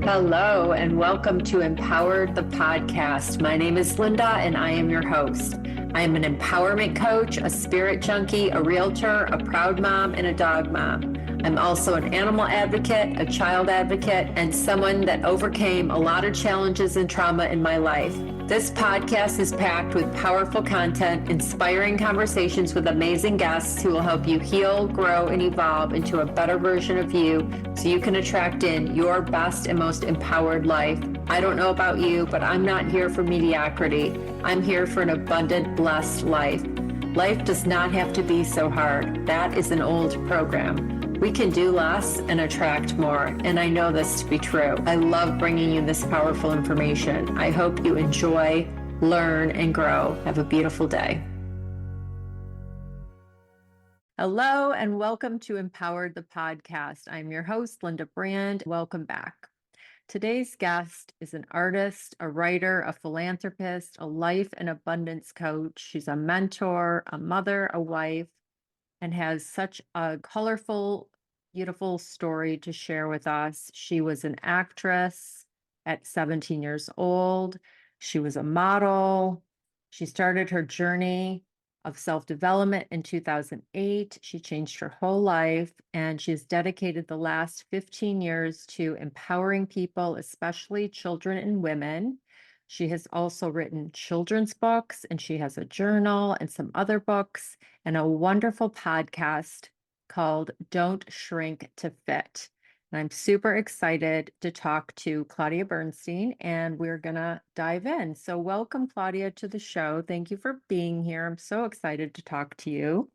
Hello, and welcome to Empowered the Podcast. My name is Linda, and I am your host. I am an empowerment coach, a spirit junkie, a realtor, a proud mom, and a dog mom. I'm also an animal advocate, a child advocate, and someone that overcame a lot of challenges and trauma in my life. This podcast is packed with powerful content, inspiring conversations with amazing guests who will help you heal, grow, and evolve into a better version of you so you can attract in your best and most empowered life. I don't know about you, but I'm not here for mediocrity. I'm here for an abundant, blessed life. Life does not have to be so hard. That is an old program. We can do less and attract more, and I know this to be true. I love bringing you this powerful information. I hope you enjoy, learn, and grow. Have a beautiful day. Hello, and welcome to Empowered the Podcast. I'm your host, Linda Brand. Welcome back. Today's guest is an artist, a writer, a philanthropist, a life and abundance coach. She's a mentor, a mother, a wife, and has such a colorful, beautiful story to share with us. She was an actress at 17 years old. She was a model. She started her journey of self-development in 2008. She changed her whole life, and she's dedicated the last 15 years to empowering people, especially children and women. She has also written children's books, and she has a journal and some other books and a wonderful podcast called Don't Shrink to Fit. And I'm super excited to talk to Claudia Bernstein, and we're going to dive in. So welcome, Claudia, to the show. Thank you for being here. I'm so excited to talk to you.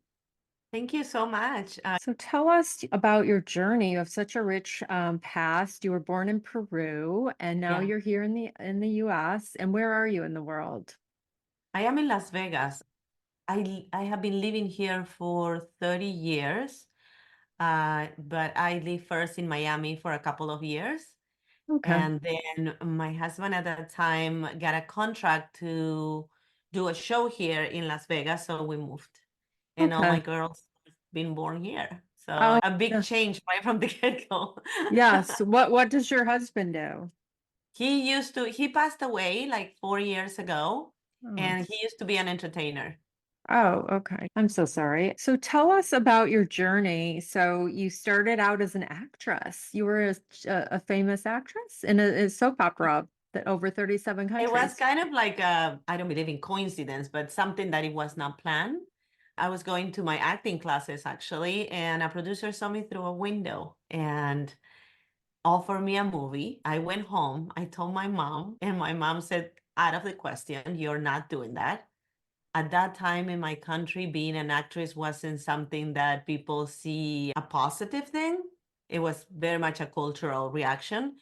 Thank you so much. So tell us about your journey. You have such a rich past. You were born in Peru, and now you're here in the U.S. And where are you in the world? I am in Las Vegas. I have been living here for 30 years, but I lived first in Miami for a couple of years. Okay. And then my husband at that time got a contract to do a show here in Las Vegas, so we moved. And all my girls have been born here. So a big change right from the get-go. Yes. What does your husband do? He passed away like 4 years ago, and he used to be an entertainer. Oh, okay. I'm so sorry. So tell us about your journey. So you started out as an actress. You were a famous actress in a soap opera that over 37 countries. It was kind of like I don't believe in coincidence, but something that it was not planned. I was going to my acting classes actually, and a producer saw me through a window and offered me a movie. I went home, I told my mom, and my mom said, out of the question, you're not doing that. At that time in my country, being an actress wasn't something that people see a positive thing. It was very much a cultural reaction.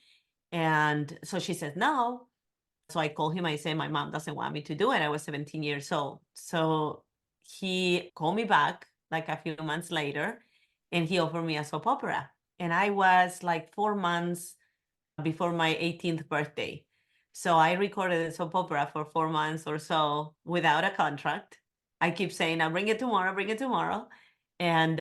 And so she said, no. So I called him. I said, my mom doesn't want me to do it. I was 17 years old. So he called me back like a few months later, and he offered me a soap opera. And I was like 4 months before my 18th birthday. So I recorded a soap opera for 4 months or so without a contract. I keep saying, I'll bring it tomorrow, bring it tomorrow. And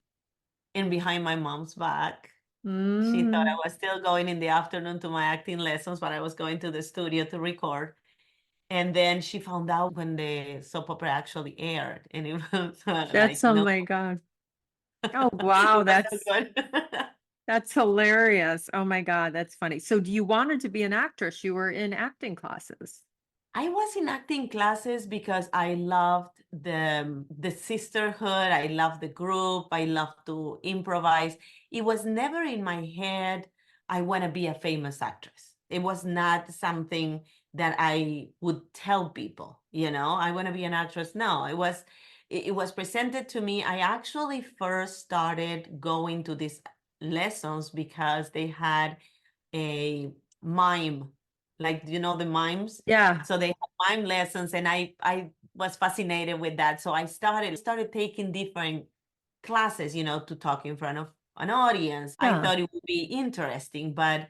behind my mom's back, she thought I was still going in the afternoon to my acting lessons, but I was going to the studio to record. And then she found out when the soap opera actually aired. And it was That's, oh my God. Oh, wow. That's good. That's hilarious. Oh my God, that's funny. So you wanted to be an actress. You were in acting classes. I was in acting classes because I loved the sisterhood. I loved the group. I loved to improvise. It was never in my head, I want to be a famous actress. It was not something that I would tell people, I want to be an actress. No, it was presented to me. I actually first started going to these lessons because they had a mime, like the mimes. Yeah. So they had mime lessons, and I was fascinated with that. So I started taking different classes, to talk in front of an audience. I thought it would be interesting, but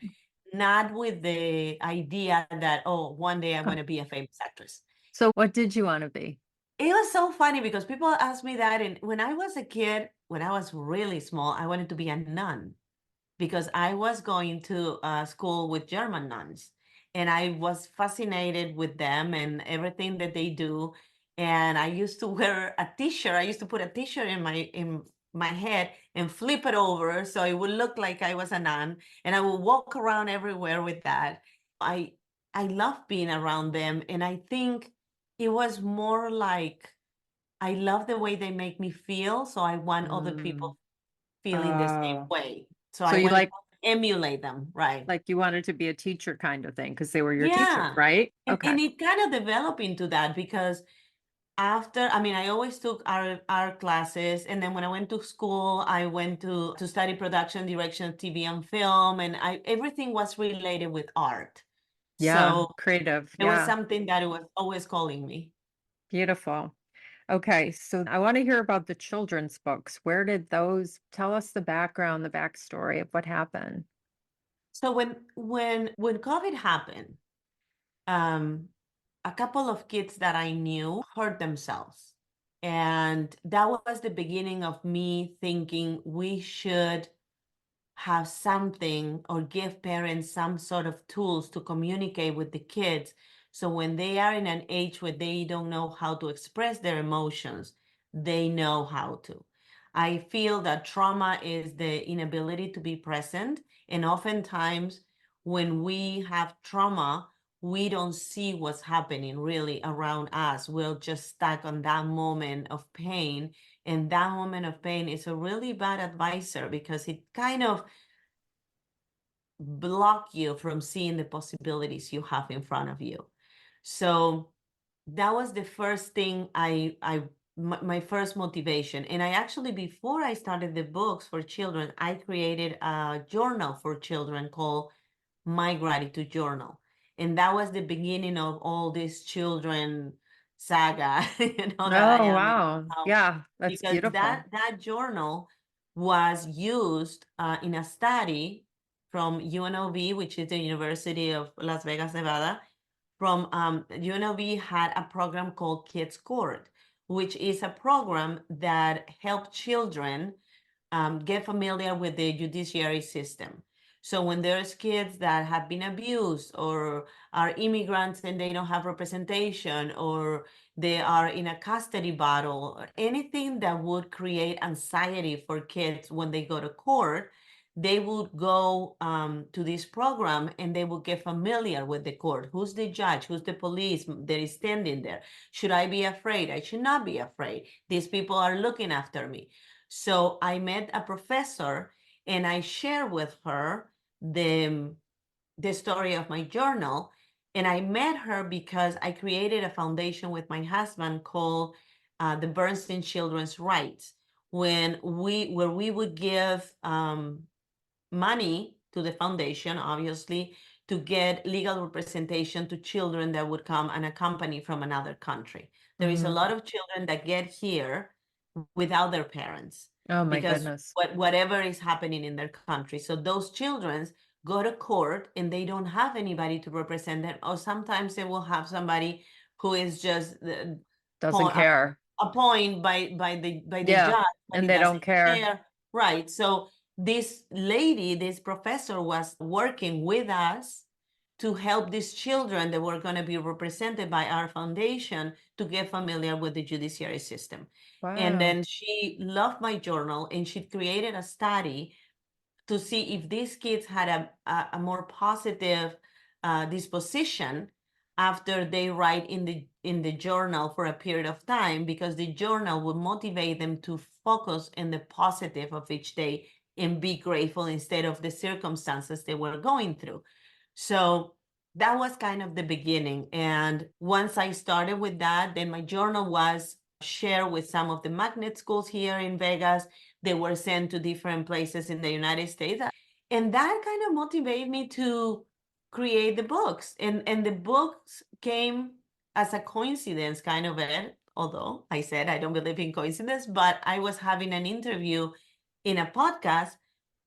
not with the idea that, oh, one day I'm going to be a famous actress. So what did you want to be? It was so funny because people ask me that. And when I was a kid, when I was really small, I wanted to be a nun. because I was going to school with German nuns, and I was fascinated with them and everything that they do. And I used to wear a t-shirt. I used to put a t-shirt in my head and flip it over so it would look like I was a nun, and I would walk around everywhere with that. I I love being around them, and I think it was more like I love the way they make me feel, so I want other Mm. people feeling the same Oh, way. So so I you wanted to emulate them, right? like you wanted to be a teacher kind of thing because they were your teachers, Yeah. right? And Okay. it kind of developed into that because after, I mean, I always took art classes, and then when I went to school, I went to study production, direction of TV and film, and everything was related with art. Yeah, So creative. it was Yeah, something that it was always calling me. beautiful. Okay, so I want to hear about the children's books. Where did those tell us the background, the backstory of what happened? So when COVID happened, um, a couple of kids that I knew hurt themselves. And that was the beginning of me thinking we should have something or give parents some sort of tools to communicate with the kids. So when they are in an age where they don't know how to express their emotions, they know how to. I feel that trauma is the inability to be present. And oftentimes, when we have trauma, we don't see what's happening really around us. We're just stuck on that moment of pain. And that moment of pain is a really bad advisor because it kind of block you from seeing the possibilities you have in front of you. So that was the first thing my first motivation. And I actually, before I started the books for children, I created a journal for children called My Gratitude Journal. And that was the beginning of all this children saga, that I Oh, am in wow. now, Yeah, that's because beautiful. that journal was used in a study from UNLV, which is the University of Las Vegas, Nevada. From UNLV had a program called Kids Court, which is a program that helped children get familiar with the judiciary system. So when there's kids that have been abused or are immigrants and they don't have representation, or they are in a custody battle, or anything that would create anxiety for kids when they go to court, they would go to this program and they would get familiar with the court. Who's the judge? Who's the police that is standing there? Should I be afraid? I should not be afraid. These people are looking after me. So I met a professor and I shared with her the story of my journal. And I met her because I created a foundation with my husband called the Bernstein Children's Rights, where we would give money to the foundation, obviously, to get legal representation to children that would come and accompany from another country. There is a Mm. lot of children that get here without their parents Oh, my because goodness. whatever is happening in their country. So those children go to court and they don't have anybody to represent them, or sometimes they will have somebody who is just Doesn't care. appointed by the Yeah, judge, but and it they don't doesn't care. care. Right. So this lady, this professor, was working with us to help these children that were going to be represented by our foundation to get familiar with the judiciary system. And Wow. then she loved my journal and she created a study to see if these kids had a more positive disposition after they write in the journal for a period of time, because the journal would motivate them to focus on the positive of each day and be grateful instead of the circumstances they were going through. So that was kind of the beginning. And once I started with that, then my journal was shared with some of the magnet schools here in Vegas. They were sent to different places in the United States. And that kind of motivated me to create the books. And the books came as a coincidence, kind of it, although I said I don't believe in coincidence, but I was having an interview in a podcast.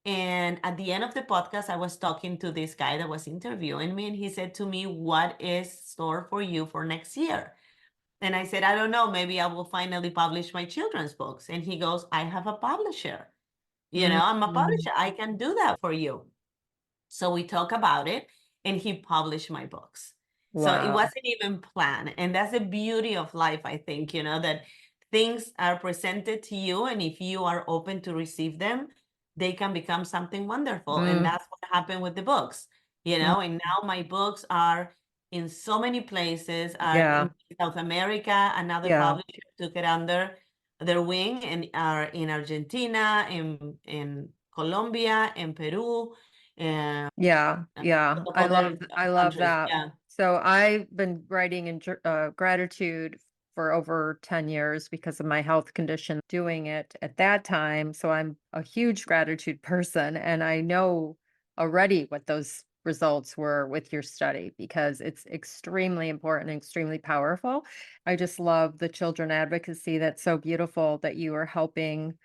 And at the end of the podcast, I was talking to this guy that was interviewing me, and he said to me, "What is store for you for next year?" And I said, "I don't know, maybe I will finally publish my children's books." And he goes, "I have a publisher." I'm a Mm. publisher. I can do that for you. So we talk about it, and he published my books. So it Wow. wasn't even planned. And that's the beauty of life, I think, that things are presented to you. And if you are open to receive them, they can become something wonderful. And Mm. that's what happened with the books, Mm. and now my books are in so many places, are Yeah. in South America. Another Yeah. publisher took it under their wing and are in Argentina, in Colombia, in Peru, and Yeah, a yeah. couple of I other love I love countries. that. Yeah. So I've been writing in gratitude for over 10 years because of my health condition, doing it at that time. So I'm a huge gratitude person, and I know already what those results were with your study because it's extremely important and extremely powerful. I just love the children advocacy. That's so beautiful that you are helping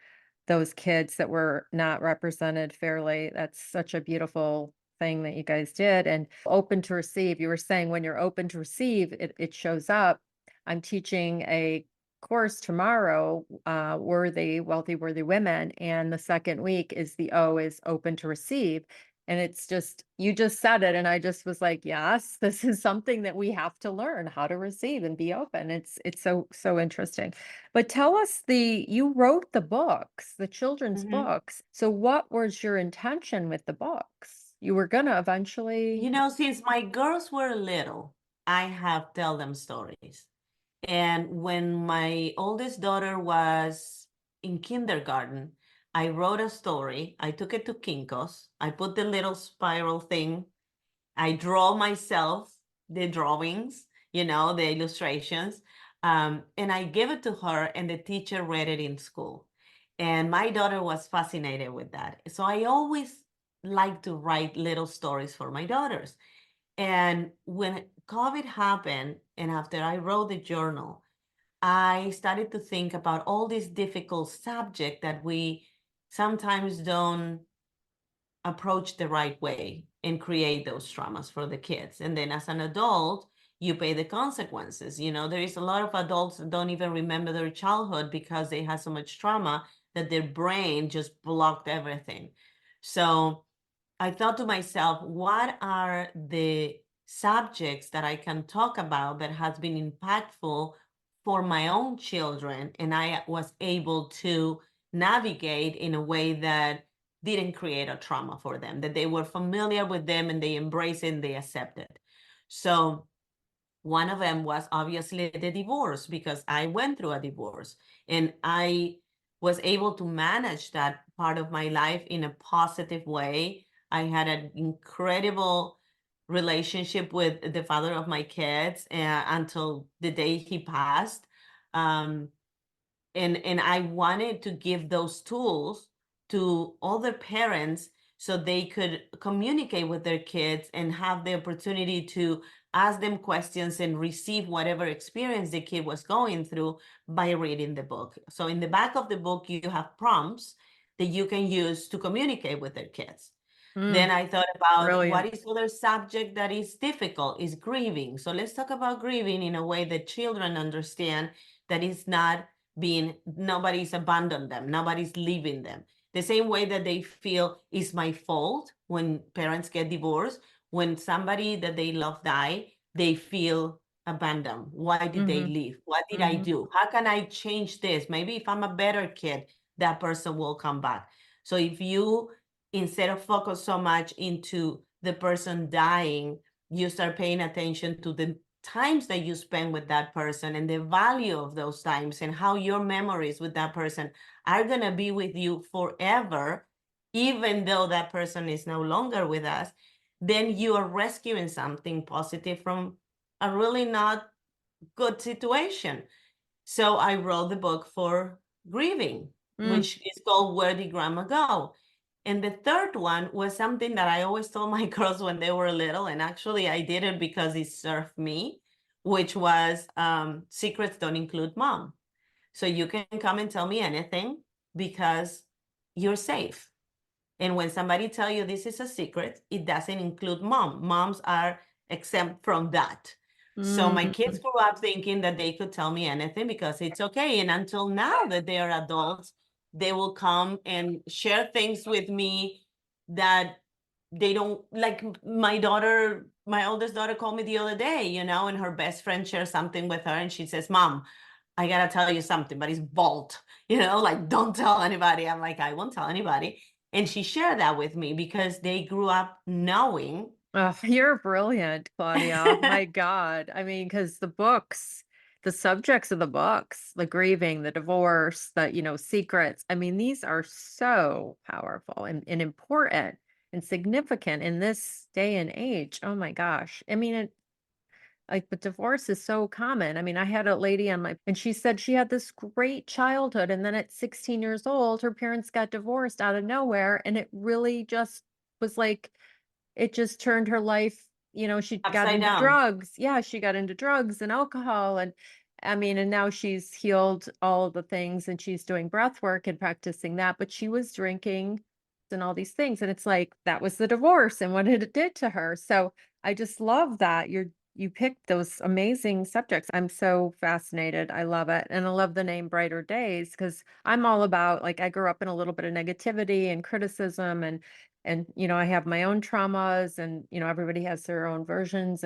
those kids that were not represented fairly. That's such a beautiful thing that you guys did. And open to receive, you were saying when you're open to receive, it shows up. I'm teaching a course tomorrow, worthy, wealthy, worthy women. And the second week is the O is open to receive. And it's just, you just said it. And I just was like, yes, this is something that we have to learn how to receive and be open. It's so interesting. But tell us you wrote the books, the children's Mhm. books. So what was your intention with the books? You were gonna eventually. Since my girls were little, I have tell them stories. And when my oldest daughter was in kindergarten, I wrote a story. I took it to Kinko's. I put the little spiral thing. I draw myself the drawings, the illustrations, and I gave it to her, and the teacher read it in school. And my daughter was fascinated with that. So I always like to write little stories for my daughters. And when COVID happened, and after I wrote the journal, I started to think about all these difficult subjects that we sometimes don't approach the right way and create those traumas for the kids. And then as an adult, you pay the consequences. There is a lot of adults that don't even remember their childhood because they had so much trauma that their brain just blocked everything. So I thought to myself, what are the subjects that I can talk about that has been impactful for my own children? And I was able to navigate in a way that didn't create a trauma for them, that they were familiar with them and they embrace it and they accept it. So one of them was obviously the divorce, because I went through a divorce and I was able to manage that part of my life in a positive way. I had an incredible relationship with the father of my kids until the day he passed. Um, and I wanted to give those tools to other parents so they could communicate with their kids and have the opportunity to ask them questions and receive whatever experience the kid was going through by reading the book. So in the back of the book, you have prompts that you can use to communicate with their kids. Mm, Then I thought about what brilliant. is other subject that is difficult is grieving. So let's talk about grieving in a way that children understand, that is not being, nobody's abandoned them, nobody's leaving them. The same way that they feel is my fault when parents get divorced, when somebody that they love die, they feel abandoned. Why did they Mm-hmm. leave? What did I Mm-hmm. do? How can I change this? Maybe if I'm a better kid, that person will come back. So if you, instead of focus so much into the person dying, you start paying attention to the times that you spend with that person and the value of those times and how your memories with that person are going to be with you forever, even though that person is no longer with us, then you are rescuing something positive from a really not good situation. So I wrote the book for grieving, Mm, which is called Where Did Grandma Go? And the third one was something that I always told my girls when they were little, and actually I did it because it served me, which was secrets don't include mom. So you can come and tell me anything because you're safe. And when somebody tell you this is a secret, it doesn't include mom. Moms are exempt from that. So my kids mm, grew up thinking that they could tell me anything because it's okay. And until now that they are adults, they will come and share things with me that they don't like. My oldest daughter called me the other day, and her best friend shared something with her, and she says, Mom, I gotta tell you something, but it's bold, like, don't tell anybody. I'm like, I won't tell anybody. And she shared that with me because they grew up knowing. Oh, you're brilliant, Claudia. My God. I mean, because the subjects of the books, the grieving, the divorce, secrets, I mean, these are so powerful and important and significant in this day and age. Oh my gosh. I mean, but divorce is so common. I mean, I had a lady and she said she had this great childhood. And then at 16 years old, her parents got divorced out of nowhere. And it really just was like, it just turned her life, she got Upside into down. drugs. Yeah, she got into drugs and alcohol. And I mean, and now she's healed all of the things and she's doing breath work and practicing that, but she was drinking and all these things. And it's like that was the divorce and what it did to her. So I just love that you picked those amazing subjects. I'm so fascinated. I love it. And I love the name Brighter Days because I'm all about, like, I grew up in a little bit of negativity and criticism and I have my own traumas and everybody has their own versions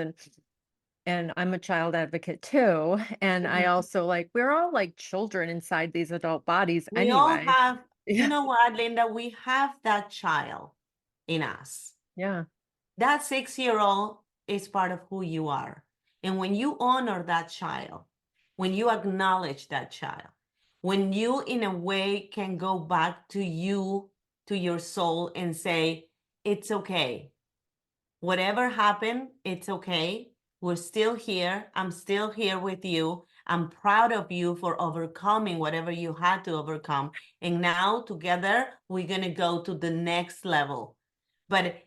and I'm a child advocate too. And I Mhm. also we're all like children inside these adult bodies We all anyway. have, you Yeah. know what, Linda, we have that child in us. Yeah. That 6-year-old is part of who you are. And when you honor that child, when you acknowledge that child, when you, in a way, can go back to you, to your soul, and say, it's okay. Whatever happened, it's okay. We're still here. I'm still here with you. I'm proud of you for overcoming whatever you had to overcome. And now together, we're going to go to the next level. But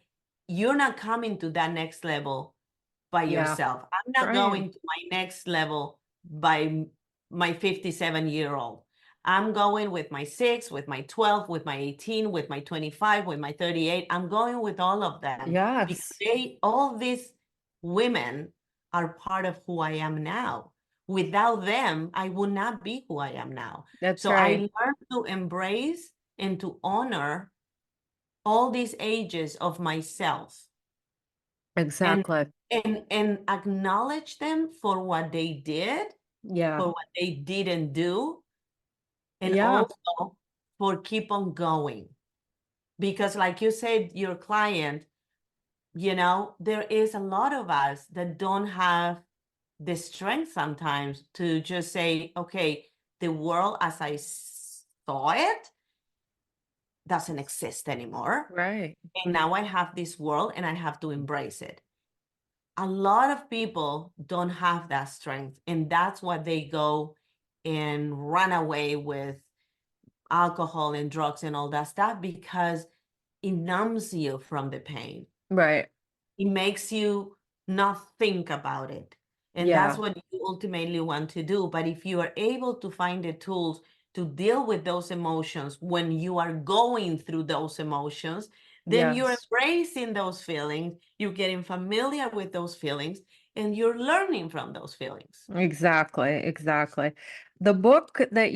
you're not coming to that next level by Yeah. yourself. I'm not Right. going to my next level by my 57-year-old. I'm going with my 6, with my 12, with my 18, with my 25, with my 38. I'm going with all of them because Yes. all these women are part of who I am now. Without them, I would not be who I am now. That's So I right. learned to embrace and to honor all these ages of myself and Exactly. and acknowledge them for what they did, Yeah. for what they didn't do, and Yeah. also for keep on going. Because like you said, your client, there is a lot of us that don't have the strength sometimes to just say, okay, the world as I saw it doesn't exist anymore. Right. And now I have this world and I have to embrace it. A lot of people don't have that strength, and that's why they go and run away with alcohol and drugs and all that stuff because it numbs you from the pain. Right. It makes you not think about it. And that's Yeah. what you ultimately want to do. But if you are able to find the tools to deal with those emotions when you are going through those emotions, then you're Yes. embracing those feelings, you're getting familiar with those feelings, and you're learning from those feelings. Exactly, exactly. The book that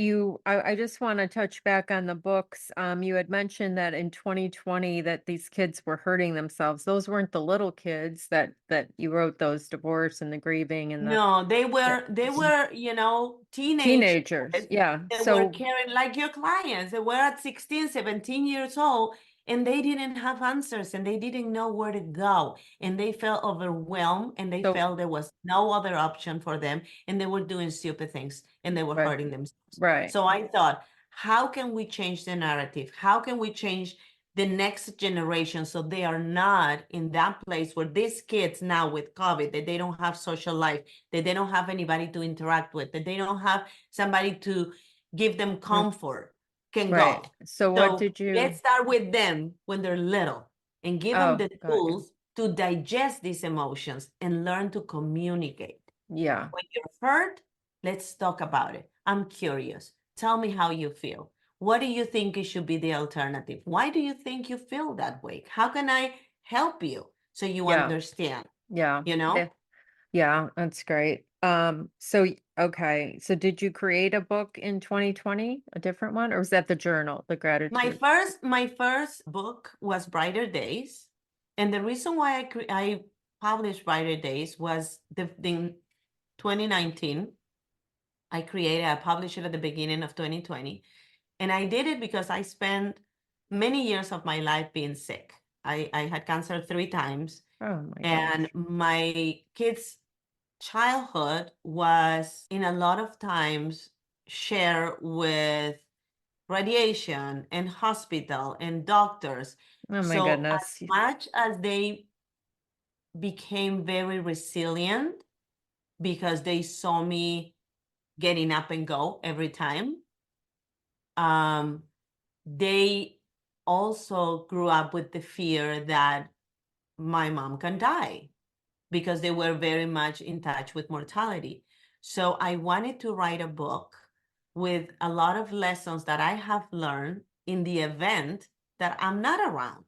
I just want to touch back on the books. You had mentioned that in 2020 that these kids were hurting themselves. Those weren't the little kids that you wrote those divorce and the grieving and No, they the were they were, teenage teenagers. kids Yeah. that were So caring like your clients. They were at 16, 17 years old and they didn't have answers and they didn't know where to go. And they felt overwhelmed and they so felt there was no other option for them. And they were doing stupid things and they were right, hurting themselves. right. So I thought, how can we change the narrative? How can we change the next generation so they are not in that place where these kids now with COVID, that they don't have social life, that they don't have anybody to interact with, that they don't have somebody to give them Mm, comfort, can right. go. So what So did you let's start with them when they're little and give them Oh, the got you. tools to digest these emotions and learn to communicate. Yeah. When you're hurt, let's talk about it. I'm curious. Tell me how you feel. What do you think it should be the alternative? Why do you think you feel that way? How can I help you so you Yeah. understand? Yeah. You know? Yeah, that's great. So Okay. So did you create a book in 2020, a different one, or was that the journal, the gratitude? My first book was Brighter Days, and the reason why I published Brighter Days was in 2019. I created, I published it at the beginning of 2020, and I did it because I spent many years of my life being sick. I had cancer 3 times, Oh my and gosh. my kids' childhood was in a lot of times shared with radiation and hospital and doctors. Oh my So as goodness. much as they became very resilient because they saw me getting up and go every time, um, they also grew up with the fear that my mom can die because they were very much in touch with mortality. So I wanted to write a book with a lot of lessons that I have learned in the event that I'm not around.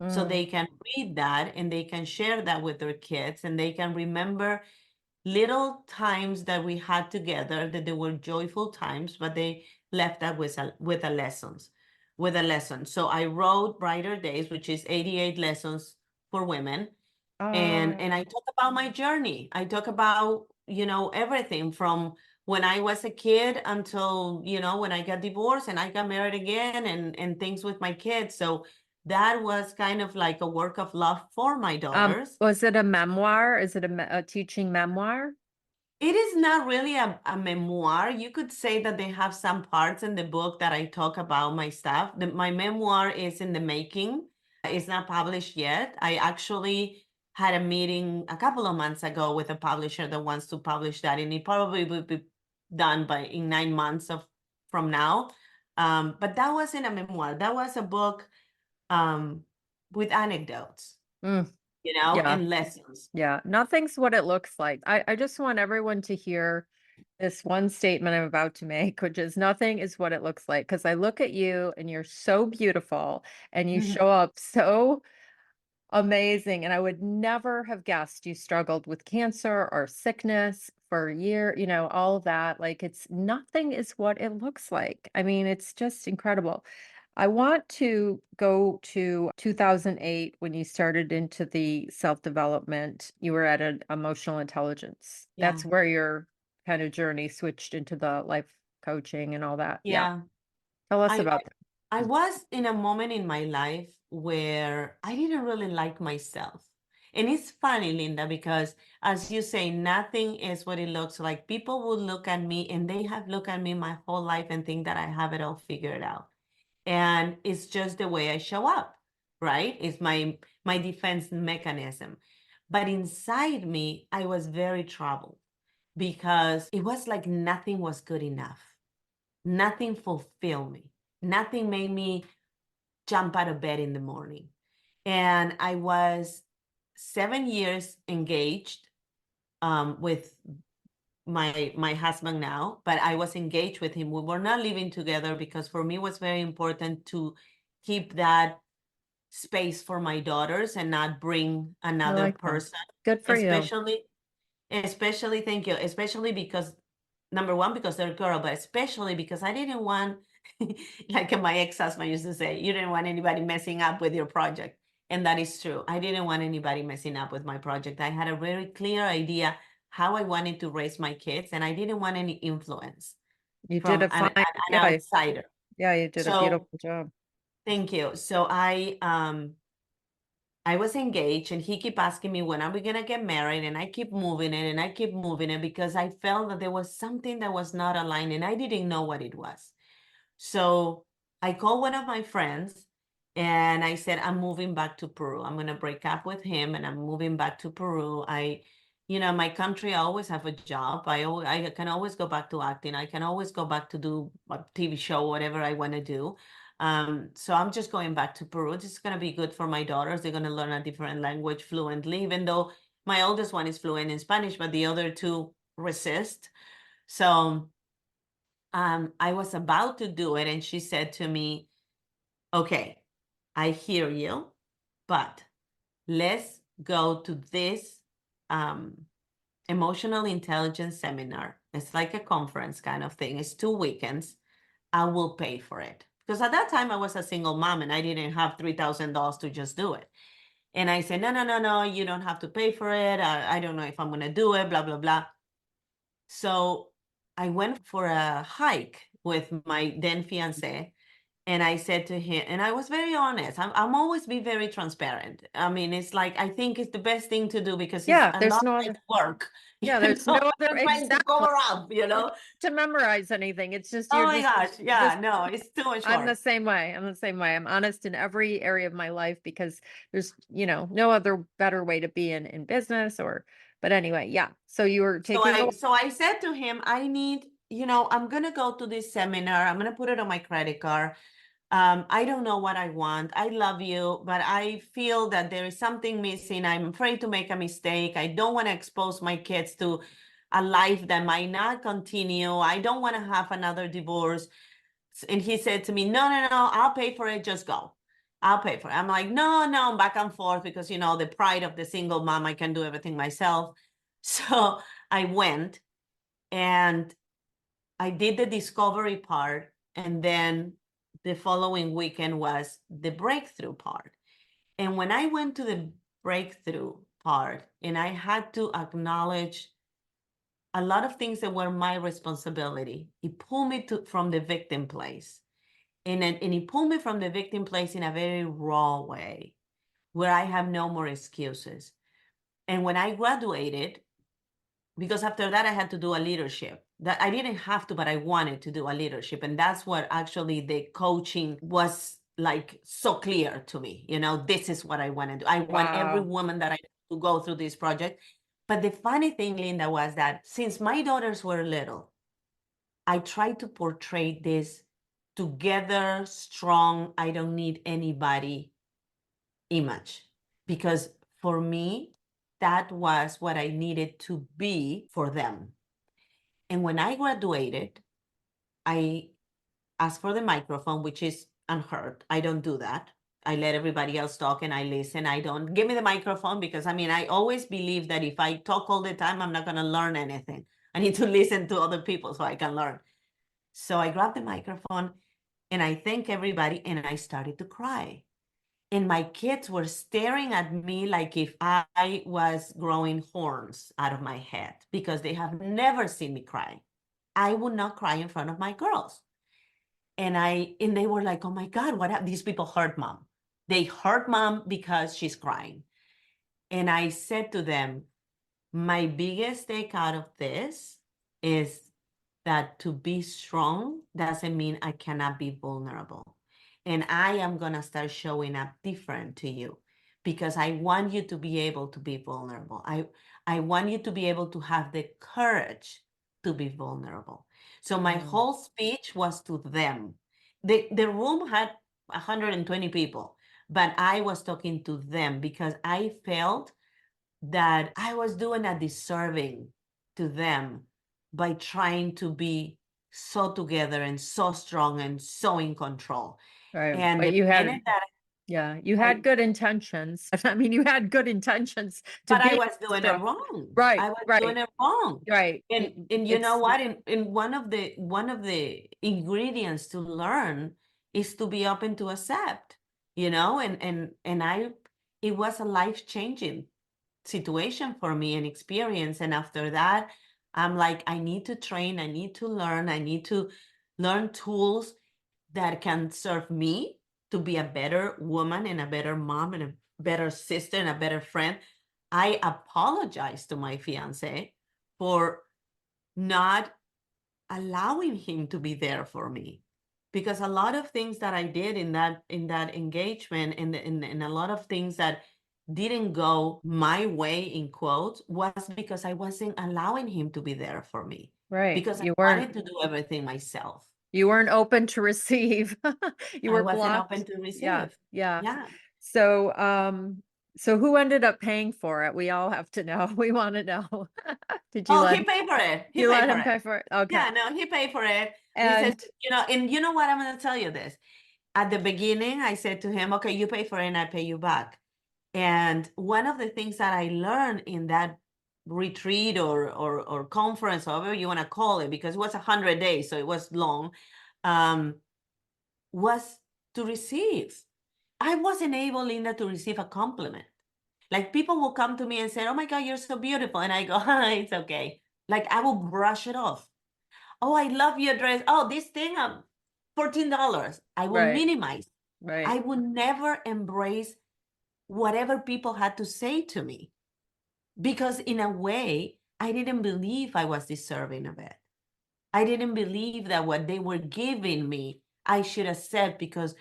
So Mm, they can read that and they can share that with their kids and they can remember little times that we had together, that they were joyful times, but they left that with a lessons, with a lesson. So I wrote Brighter Days, which is 88 lessons for women, and oh, I talk about my journey. I talk about, everything from when I was a kid until, when I got divorced and I got married again, and things with my kids. So that was kind of like a work of love for my daughters. was it a memoir? Is it a teaching memoir? It is not really a memoir. You could say that they have some parts in the book that I talk about my stuff. My memoir is in the making. It's not published yet. I actually had a meeting a couple of months ago with a publisher that wants to publish that, and it probably will be done by in 9 months from now. But that wasn't a memoir. That was a book um, with anecdotes, Mm, yeah. and lessons. Yeah, nothing's what it looks like. I just want everyone to hear this one statement I'm about to make, which is nothing is what it looks like. Because I look at you and you're so beautiful and you show up so amazing. And I would never have guessed you struggled with cancer or sickness for a year, all of that. Like it's nothing is what it looks like. I mean, it's just incredible. I want to go to 2008 when you started into the self-development. You were at an emotional intelligence. Yeah, That's where your kind of journey switched into the life coaching and all that. Yeah. yeah. Tell us I about I that. was in a moment in my life where I didn't really like myself. And it's funny, Linda, because as you say, nothing is what it looks like. People would look at me and they have looked at me my whole life and think that I have it all figured out. And it's just the way I show up, right? It's my defense mechanism. But inside me, I was very troubled because it was like nothing was good enough. Nothing fulfilled me. Nothing made me jump out of bed in the morning. And I was 7 years engaged with my husband now, but I was engaged with him. We were not living together because for me it was very important to keep that space for my daughters and not bring I another like that. person, Good for you. especially, thank you, especially because number one, because they're girl, but especially because I didn't want, like my ex-husband used to say, you didn't want anybody messing up with your project. And that is true. I didn't want anybody messing up with my project. I had a very clear idea how I wanted to raise my kids, and I didn't want any influence You did from a an, fine, an yeah, outsider. yeah, you did a So beautiful job. thank you. So I was engaged and he kept asking me when are we gonna get married, and I keep moving it and I keep moving it because I felt that there was something that was not aligned and I didn't know what it was. So I called one of my friends and I said, I'm moving back to Peru. I'm gonna break up with him and I'm moving back to Peru. My country, I always have a job. I can always go back to acting. I can always go back to do a TV show, whatever I want to do. So I'm just going back to Peru. This is going to be good for my daughters. They're going to learn a different language fluently, even though my oldest one is fluent in Spanish, but the other two resist. So I was about to do it, and she said to me, okay, I hear you, but let's go to this emotional intelligence seminar. It's like a conference kind of thing. It's 2 weekends. I will pay for it. Because at that time I was a single mom and I didn't have $3,000 to just do it. And I said, no, no, no, no, you don't have to pay for it. I don't know if I'm going to do it, blah, blah, blah. So I went for a hike with my then fiance. And I said to him, and I was very honest. I'm always be very transparent. I mean, it's like, I think it's the best thing to do because it's Yeah, a there's lot no of other. work. Yeah, there's no I'm other. not trying to Exactly. cover up, You don't to memorize anything. It's just Oh you're my gosh. just Yeah, no, it's too much I'm the work. same way. I'm the same way. I'm honest in every area of my life because there's, no other better way to be in business but anyway, yeah. So you were So taking a I said to him, I need, I'm gonna go to this seminar. I'm gonna put it on my credit card. I don't know what I want. I love you, but I feel that there is something missing. I'm afraid to make a mistake. I don't want to expose my kids to a life that might not continue. I don't want to have another divorce. And he said to me, no, no, no, I'll pay for it. Just go. I'll pay for it. I'm like, no, no, I'm back and forth because, the pride of the single mom, I can do everything myself. So I went and I did the discovery part. And then the following weekend was the breakthrough part. And when I went to the breakthrough part and I had to acknowledge a lot of things that were my responsibility, it pulled me from the victim place. And it pulled me from the victim place in a very raw way where I have no more excuses. And when I graduated, because after that I had to do a leadership that I didn't have to, but I wanted to do a leadership. And that's what actually the coaching was like so clear to me. This is what I want to do. I want every wow. woman that I to go through this project. But the funny thing, Linda, was that since my daughters were little, I tried to portray this together, strong, I don't need anybody image. Because for me, that was what I needed to be for them. And when I graduated, I asked for the microphone, which is unheard. I don't do that. I let everybody else talk and I listen. I don't give me the microphone because I always believe that if I talk all the time, I'm not going to learn anything. I need to listen to other people so I can learn. So I grabbed the microphone and I thanked everybody and I started to cry. And my kids were staring at me like if I was growing horns out of my head because they have never seen me cry. I would not cry in front of my girls. And they were like, oh my God, these people hurt mom. They hurt mom because she's crying. And I said to them, my biggest take out of this is that to be strong doesn't mean I cannot be vulnerable. And I am going to start showing up different to you because I want you to be able to be vulnerable. I want you to be able to have the courage to be vulnerable. So my whole speech was to them. The room had 120 people, but I was talking to them because I felt that I was doing a disserving to them by trying to be so together and so strong and so in control. Right. And But the you minute had, that yeah, you I, had good intentions. I mean, you had good intentions to but I be was doing it strong. wrong. Right, I was doing right, it wrong. right. And you know It's what? In one of the ingredients to learn is to be open to accept, and it was a life-changing situation for me and experience. And after that, I'm like, I need to train, I need to learn, I need to learn tools that can serve me to be a better woman and a better mom and a better sister and a better friend. I apologize to my fiance for not allowing him to be there for me because a lot of things that I did in that engagement and a lot of things that didn't go my way in quotes was because I wasn't allowing him to be there for me right. because I wanted to do everything myself. You weren't open to receive. You I were wasn't blocked. open to Yeah, receive. yeah. Yeah. So, so who ended up paying for it? We all have to know. We want to know. Did you Oh, let he paid for it. He you paid let for him it. pay for it? Okay. Yeah, no, he paid for it. And he says, And and you know what? I'm going to tell you this. At the beginning, I said to him, okay, you pay for it and I pay you back. And one of the things that I learned in that retreat or conference, however you want to call it, because it was 100 days, so it was long, was to receive. I wasn't able, Linda, to receive a compliment. Like people will come to me and say, "Oh my God, you're so beautiful," and I go, "It's okay." Like I will brush it off. "Oh, I love your dress. Oh, this thing, $14." I will Right. minimize. Right. I would never embrace whatever people had to say to me, because in a way, I didn't believe I was deserving of it. I didn't believe that what they were giving me, I should accept because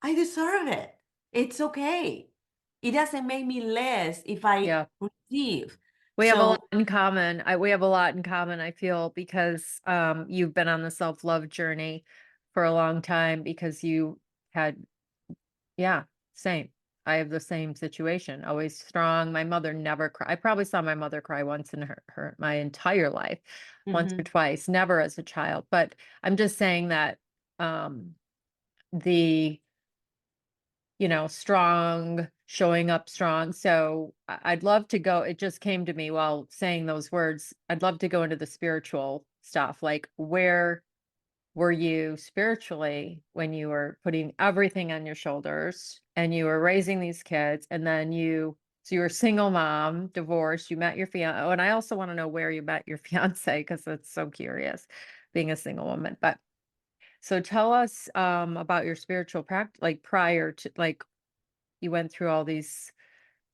I deserve it. It's okay. It doesn't make me less if I Yeah. receive. We have a lot So, in common. We have a lot in common, I feel, because you've been on the self-love journey for a long time because you had, yeah, same. I have the same situation. Always strong. My mother never cried. I probably saw my mother cry once in her my entire life, once or mhm, twice, never as a child. But I'm just saying that um the strong, showing up strong. So I'd love to go. It just came to me while saying those words. I'd love to go into the spiritual stuff. Like, where were you spiritually when you were putting everything on your shoulders and you were raising these kids? And then so you were a single mom, divorced, you met your fiance. Oh, and I also want to know where you met your fiance because that's so curious being a single woman. But so tell us about your spiritual practice, like prior to, like, you went through all these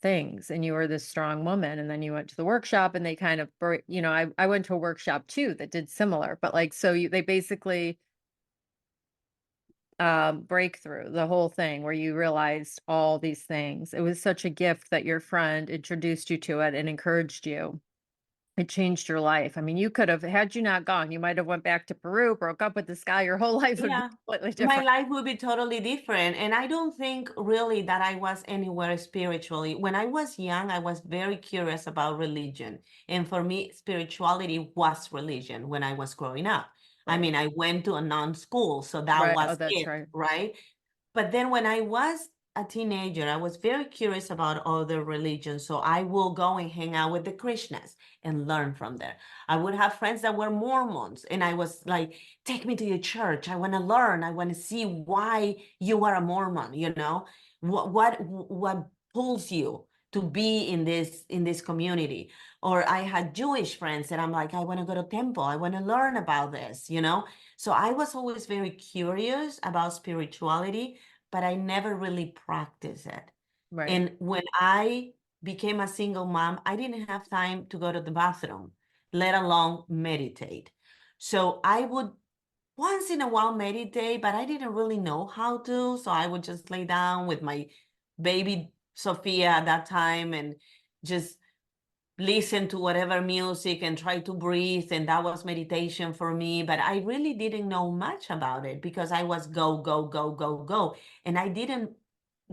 things and you were this strong woman, and then you went to the workshop and they kind of I went to a workshop too that did similar, but like, so they basically breakthrough the whole thing where you realized all these things. It was such a gift that your friend introduced you to it and encouraged you. It changed your life. I mean, you could have, had you not gone, you might have went back to Peru, broke up with this guy, your whole life would be yeah, completely my different. life would be totally different. And I don't think really that I was anywhere spiritually. When I was young, I was very curious about religion. And for me, spirituality was religion when I was growing up. I Right. mean, I went to a non-school, so that Right. Oh, was that's it, right. right? But then when I was a teenager, I was very curious about other religions. So I will go and hang out with the Krishnas and learn from there. I would have friends that were Mormons, and I was like, take me to your church. I want to learn. I want to see why you are a Mormon, what pulls you to be in this community. Or I had Jewish friends and I'm like, I want to go to temple. I want to learn about this. So I was always very curious about spirituality, but I never really practiced it. Right. And when I became a single mom, I didn't have time to go to the bathroom, let alone meditate. So I would once in a while meditate, but I didn't really know how to. So I would just lay down with my baby Sophia at that time and just listen to whatever music and try to breathe. And that was meditation for me. But I really didn't know much about it because I was go, go, go, go, go. And I didn't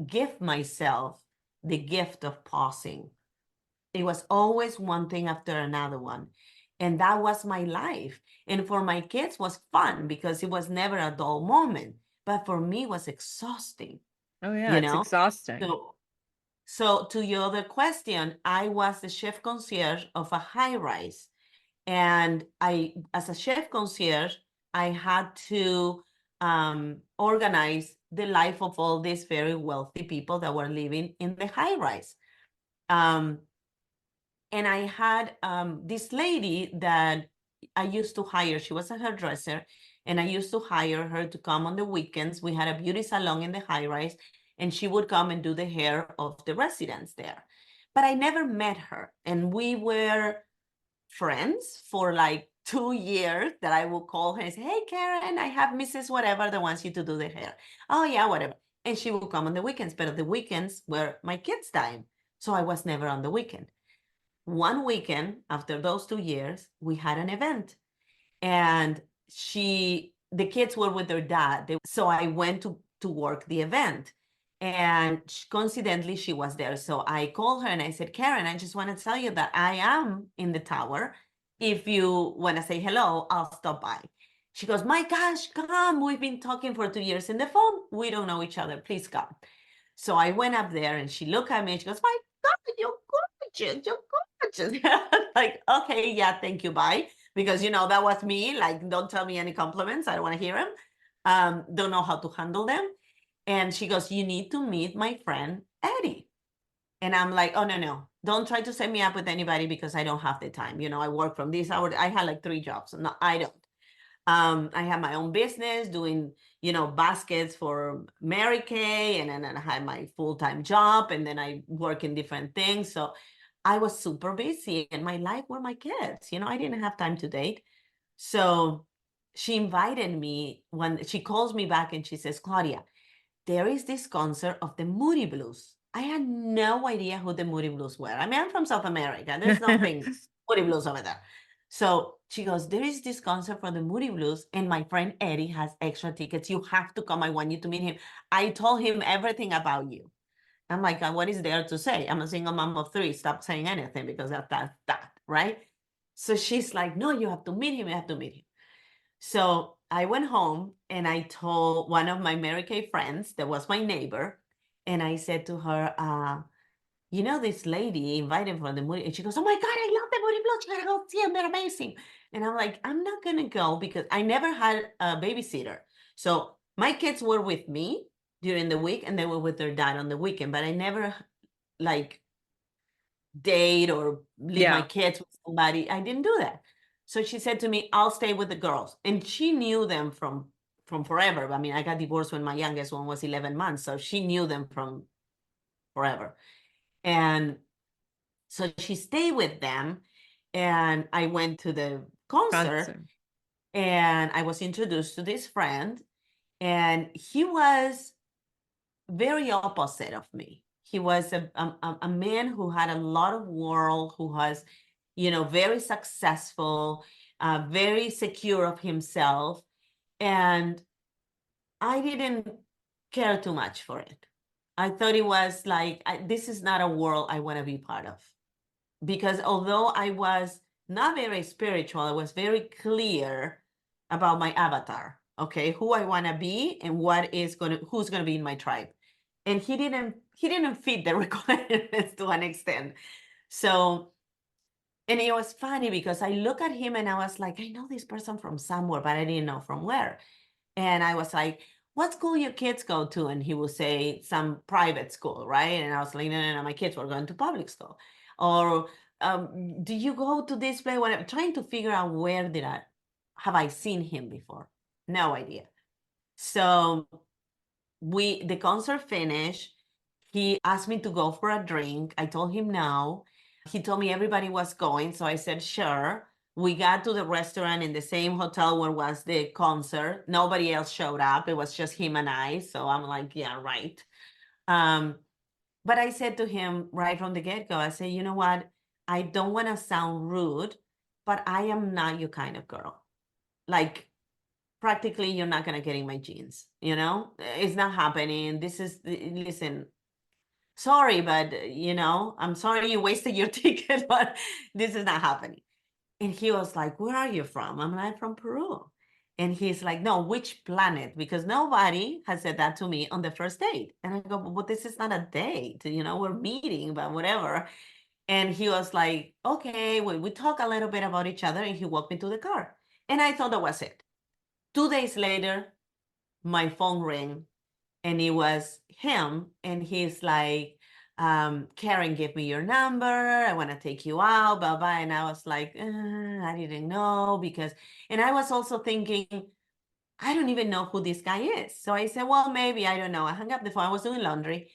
give myself the gift of pausing. It was always one thing after another one. And that was my life. And for my kids was fun because it was never a dull moment. But for me, it was exhausting, Oh, yeah. you It's know? exhausting. So to your other question, I was the chef concierge of a high rise. And as a chef concierge, I had to organize the life of all these very wealthy people that were living in the high rise. Um, and I had this lady that I used to hire. She was a hairdresser, and I used to hire her to come on the weekends. We had a beauty salon in the high rise, and she would come and do the hair of the residents there. But I never met her, and we were friends for like 2 years that I would call her and say, "Hey, Karen, I have Mrs. Whatever that wants you to do the hair." "Oh, yeah, whatever." And she would come on the weekends, but the weekends were my kids' time. So I was never on the weekend. One weekend after those 2 years, we had an event, and the kids were with their dad. So I went to work the event, and coincidentally, she was there. So I called her and I said, "Karen, I just want to tell you that I am in the tower. If you want to say hello, I'll stop by." She goes, "My gosh, come. We've been talking for 2 years in the phone. We don't know each other. Please come." So I went up there and she looked at me and she goes, "My God, you're gorgeous. You're Just like, okay, yeah, thank you, bye. Because that was me. Like, don't tell me any compliments. I don't want to hear them. Don't know how to handle them. And she goes, you need to meet my friend Eddie. And I'm like, oh, no, no. Don't try to set me up with anybody because I don't have the time. I work from this hour. I had like 3 jobs. No, I don't. I have my own business doing, baskets for Mary Kay, and then I had my full-time job, and then I work in different things. So I was super busy, and my life were my kids. I didn't have time to date. So she invited me when she calls me back and she says, Claudia, there is this concert of the Moody Blues. I had no idea who the Moody Blues were. I mean, I'm from South America. There's nothing Moody Blues over there. So she goes, there is this concert for the Moody Blues, and my friend Eddie has extra tickets. You have to come. I want you to meet him. I told him everything about you. I'm like, what is there to say? I'm a single mom of 3. Stop saying anything because that, right? So she's like, no, you have to meet him. You have to meet him. So I went home and I told one of my Mary Kay friends that was my neighbor, and I said to her, this lady invited for the movie, and she goes, oh my God, I love the Moody Blues. You gotta go see them. They're amazing. And I'm like, I'm not gonna go because I never had a babysitter. So my kids were with me during the week and they were with their dad on the weekend, but I never like date or leave my kids with somebody. I didn't do that. So she said to me, I'll stay with the girls. And she knew them from forever. I mean, I got divorced when my youngest one was 11 months. So she knew them from forever. And so she stayed with them. And I went to the concert and I was introduced to this friend. And he was very opposite of me. He was a man who had a lot of world, who was, very successful, very secure of himself. And I didn't care too much for it. I thought it was like, this is not a world I want to be part of. Because although I was not very spiritual, I was very clear about my avatar, okay, who I want to be and who's going to be in my tribe. And he didn't fit the requirements to an extent. So, and it was funny because I look at him and I was like, I know this person from somewhere, but I didn't know from where. And I was like, what school your kids go to? And he would say some private school, right? And I was like, no, my kids were going to public school. Or do you go to this place? Whatever. Trying to figure out have I seen him before? No idea. So the concert finished. He asked me to go for a drink. I told him no. He told me everybody was going. So I said, sure. We got to the restaurant in the same hotel where was the concert. Nobody else showed up. It was just him and I. So I'm like, yeah, right. But I said to him right from the get-go, I said, you know what? I don't want to sound rude, but I am not your kind of girl. Like, practically, you're not going to get in my jeans. It's not happening. Listen, sorry, but I'm sorry you wasted your ticket, but this is not happening. And he was like, where are you from? I'm like, from Peru. And he's like, no, which planet? Because nobody has said that to me on the first date. And I go, but this is not a date. We're meeting, but whatever. And he was like, okay, we talk a little bit about each other. And he walked me to the car. And I thought that was it. 2 days later, my phone rang and it was him. And he's like, Karen, give me your number. I want to take you out, blah, blah. And I was like, I didn't know and I was also thinking, I don't even know who this guy is. So I said, well, maybe, I don't know. I hung up the phone. I was doing laundry.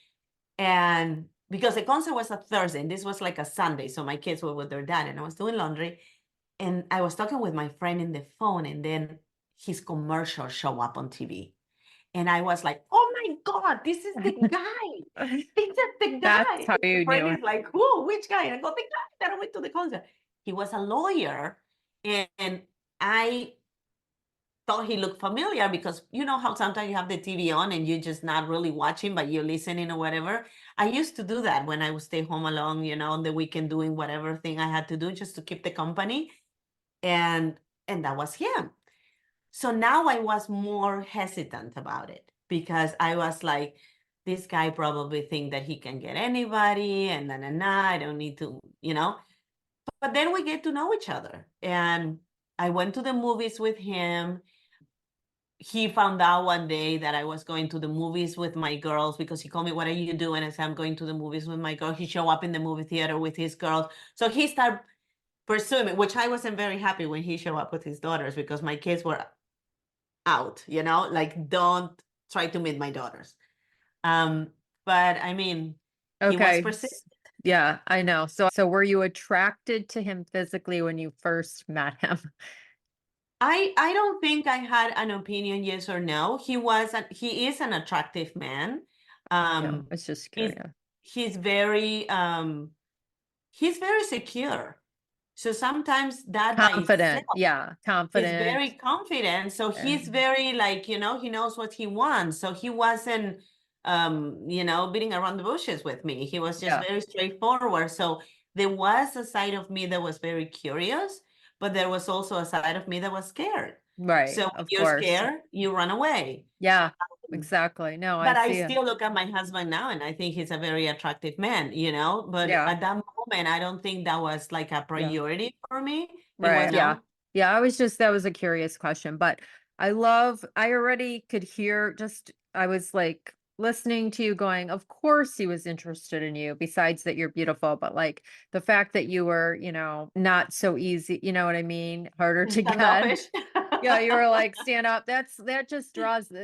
And because the concert was a Thursday and this was like a Sunday. So my kids were with their dad and I was doing laundry. And I was talking with my friend in the phone and then his commercial show up on TV. And I was like, oh my God, this is the guy. This is the guy. That's how you My friend knew. is like, who? Which guy? And I go, the guy that I went to the concert. He was a lawyer. And I thought he looked familiar because you know how sometimes you have the TV on and you're just not really watching, but you're listening or whatever. I used to do that when I would stay home alone, on the weekend doing whatever thing I had to do just to keep the company. And that was him. So now I was more hesitant about it because I was like, this guy probably think that he can get anybody and I don't need to. but then we get to know each other. And I went to the movies with him. He found out one day that I was going to the movies with my girls because he called me, "What are you doing?" I said, "I'm going to the movies with my girls." He showed up in the movie theater with his girls. So he started pursuing me, which I wasn't very happy when he showed up with his daughters because my kids were out, like don't try to meet my daughters. Um, but I mean, he was Okay. persistent. Yeah, I know. So were you attracted to him physically when you first met him? I don't think I had an opinion, yes or no. He is an attractive man. Yeah, I Um, was just he's curious. he's very he's very secure. So sometimes that by itself Confident. Yeah, is very confident. confident. So he's And very like, he knows what he wants. So he wasn't beating around the bushes with me. He was just yeah, very straightforward. So there was a side of me that was very curious, but there was also a side of me that was scared. So right. when Of you're course. scared, you run away. Yeah, exactly. No, I But I see it. still look at my husband now and I think he's a very attractive man. But Yeah, at that moment, I don't think that was like a yeah. priority for me. It Right. was, Yeah. Yeah. That was a curious question, but I already could hear I was like listening to you going, of course he was interested in you, besides that you're beautiful, but like the fact that you were, not so easy, you know what I mean? Harder to get. standoffish. Yeah. You were like, stand up. That just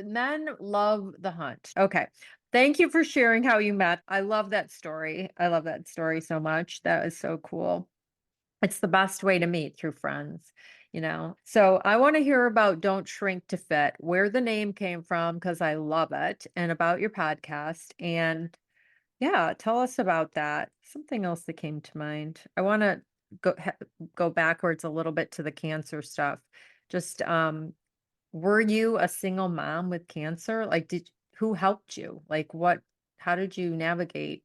men love the hunt. Okay. Thank you for sharing how you met. I love that story. I love that story so much. That is so cool. It's the best way to meet through friends. So I want to hear about Don't Shrink to Fit, where the name came from, because I love it, and about your podcast. And yeah, tell us about that. Something else that came to mind. I want to go backwards a little bit to the cancer stuff. Just were you a single mom with cancer? Like who helped you? Like how did you navigate?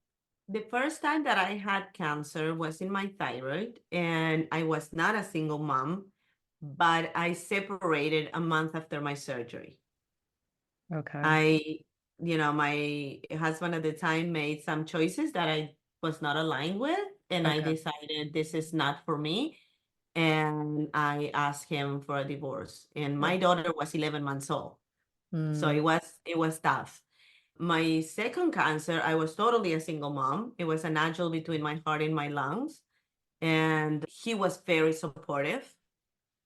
The first time that I had cancer was in my thyroid, and I was not a single mom, but I separated a month after my surgery. Okay. I, my husband at the time made some choices that I was not aligned with, and I Okay. decided this is not for me. And I asked him for a divorce. And my daughter was 11 months old. So Mm, it was tough. My second cancer, I was totally a single mom. It was an angel between my heart and my lungs. And he was very supportive.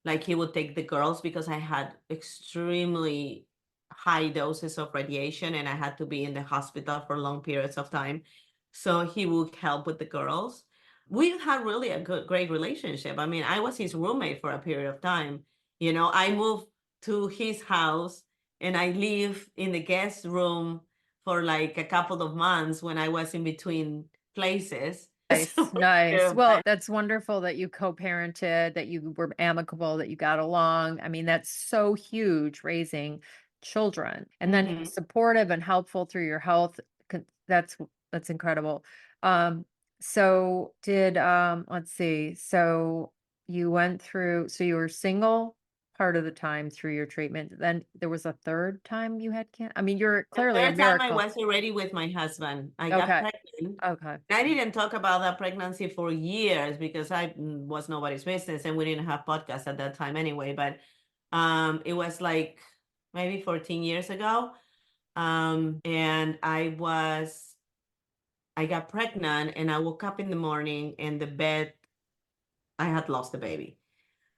Like he would take the girls because I had extremely high doses of radiation and I had to be in the hospital for long periods of time. So he would help with the girls. We had really a great relationship. I mean, I was his roommate for a period of time. I moved to his house and I live in the guest room for like a couple of months when I was in between places. nice, So, nice. Well, that's wonderful that you co-parented, that you were amicable, that you got along. I mean, that's so huge raising children. And then mhm. supportive and helpful through your health. That's incredible. Um, let's see. So you were single part of the time through your treatment. Then there was a third time you had I mean, you're The clearly a third time I miracle. was already with my husband. I got Okay. pregnant. Okay. I didn't talk about that pregnancy for years because I was nobody's business and we didn't have podcasts at that time anyway. But it was like maybe 14 years ago. And I got pregnant and I woke up in the morning and the bed, I had lost the baby.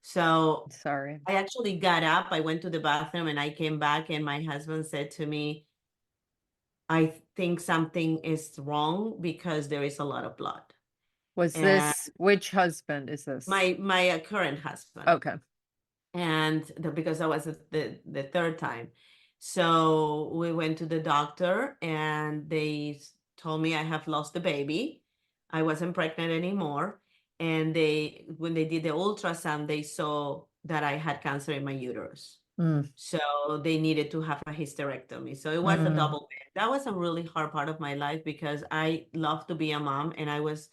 So Sorry. I actually got up, I went to the bathroom and I came back and my husband said to me, "I think something is wrong because there is a lot of blood." And Which husband is this? my current husband, Okay. and because that was the third time. So we went to the doctor and they told me I have lost the baby. I wasn't pregnant anymore. And when they did the ultrasound, they saw that I had cancer in my uterus. Mm, So they needed to have a hysterectomy. So it was a mm, double bed. That was a really hard part of my life because I love to be a mom and I was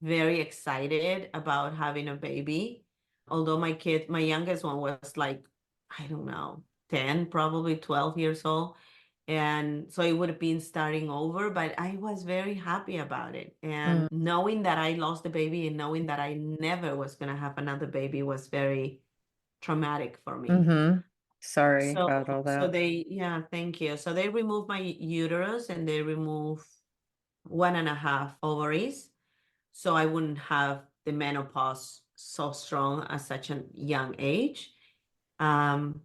very excited about having a baby. Although my youngest one was like, I don't know, 10, probably 12 years old. And so it would have been starting over, but I was very happy about it. And Mm, knowing that I lost the baby and knowing that I never was going to have another baby was very traumatic for me. mm-hmm. Sorry So, about all that. yeah, thank you. So they removed my uterus and they removed 1.5 ovaries. So I wouldn't have the menopause so strong at such a young age. Um,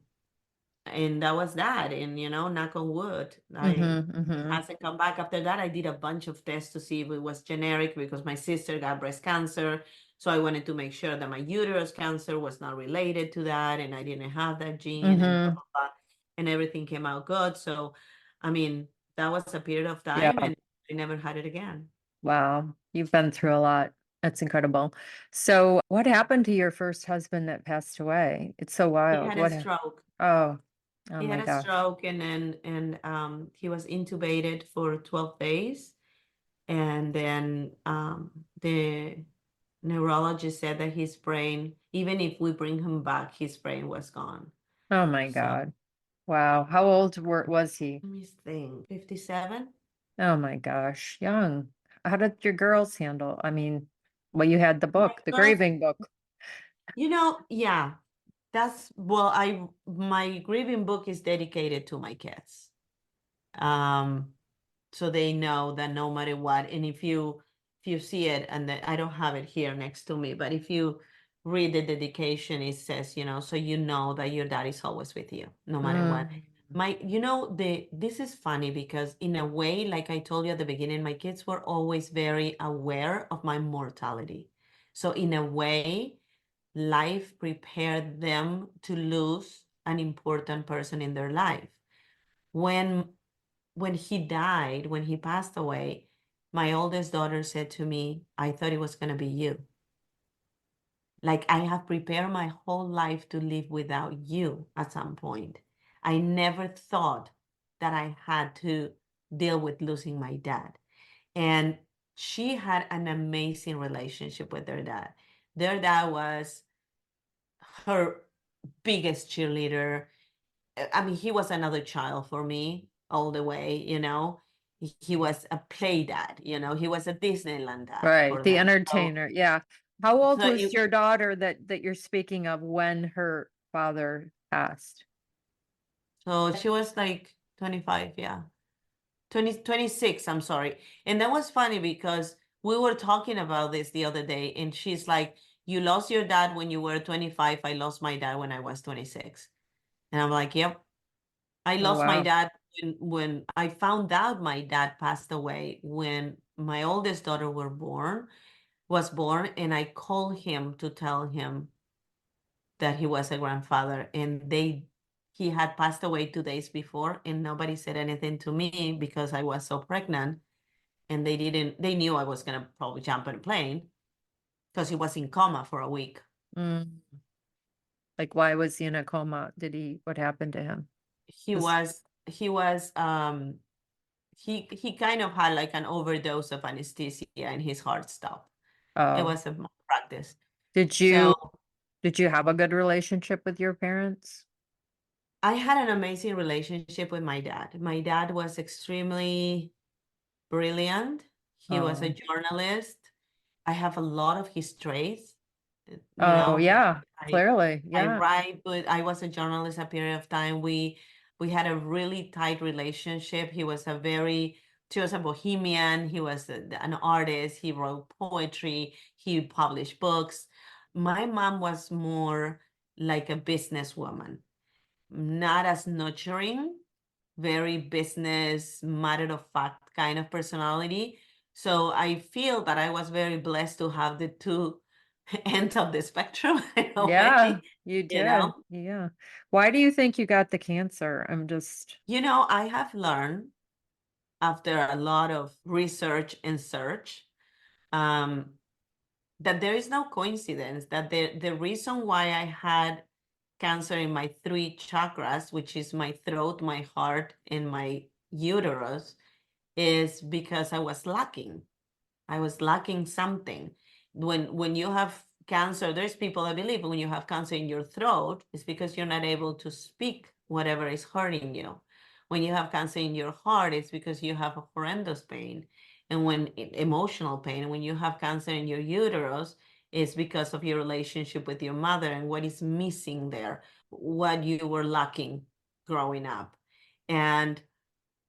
and that was that. And knock on wood, Mm-hmm, it mm-hmm, hasn't come back. After that, I did a bunch of tests to see if it was generic because my sister got breast cancer. So I wanted to make sure that my uterus cancer was not related to that and I didn't have that gene and blah, mm-hmm. blah, blah. And everything came out good. So, I mean, that was a period of time Yeah. and I never had it again. Wow. You've been through a lot. That's incredible. So what happened to your first husband that passed away? It's so He wild. had a stroke. Oh, oh He my had a gosh. stroke and then he was intubated for 12 days. And then the neurologist said that his brain, even if we bring him back, his brain was gone. Oh my So God. Wow. How old was he? let me think, 57? Oh my gosh. Young. How did your girls handle? I mean, well, you had the My book, the girls, grieving book. yeah, my grieving book is dedicated to my kids. Um, so they know that no matter what, and if you see it, and I don't have it here next to me, but if you read the dedication, it says, so you know that your dad is always with you, no matter what. Mm, This is funny because in a way, like I told you at the beginning, my kids were always very aware of my mortality. So in a way, life prepared them to lose an important person in their life. When when he died, when he passed away, my oldest daughter said to me, I thought it was going to be you. Like I have prepared my whole life to live without you at some point. I never thought that I had to deal with losing my dad. And she had an amazing relationship with their dad. Their dad was her biggest cheerleader. I mean, he was another child for me all the way. He was a play dad, he was a Disneyland dad right. for The them. So, entertainer. Yeah. How old so was it, your daughter that you're speaking of when her father passed? so she was like 25, yeah. 26, I'm sorry. And that was funny because we were talking about this the other day, and she's like, you lost your dad when you were 25. I lost my dad when I was 26. And I'm like, yep. I Oh, lost my wow. dad when I found out my dad passed away when my oldest daughter was born, and I called him to tell him that he was a grandfather, and he had passed away 2 days before, and nobody said anything to me because I was so pregnant, and they knew I was gonna probably jump on a plane because he was in coma for a week. Mm. Like, why was he in a coma? What happened to him? He Just, was he was he kind of had like an overdose of anesthesia and his heart stopped. It oh, was a malpractice. did So you, did you have a good relationship with your parents? I had an amazing relationship with my dad. My dad was extremely brilliant. He was a Oh, journalist. I have a lot of his traits. oh, yeah, I clearly. I Yeah. write, but I was a journalist a period of time. We had a really tight relationship. She was a bohemian. He was an artist. He wrote poetry. He published books. My mom was more like a businesswoman, not as nurturing, very business, matter of fact kind of personality. So I feel that I was very blessed to have the two ends of the spectrum in a Yeah, way, you you know. did. Yeah. Why do you think you got the cancer? I'm just, I have learned after a lot of research and search, um, that there is no coincidence, that the reason why I had cancer in my three chakras, which is my throat, my heart, and my uterus, is because I was lacking. I was lacking something. When you have cancer, there's people that believe when you have cancer in your throat, it's because you're not able to speak whatever is hurting you. When you have cancer in your heart, it's because you have a horrendous pain. And when emotional pain, when you have cancer in your uterus, it's because of your relationship with your mother and what is missing there, what you were lacking growing up. And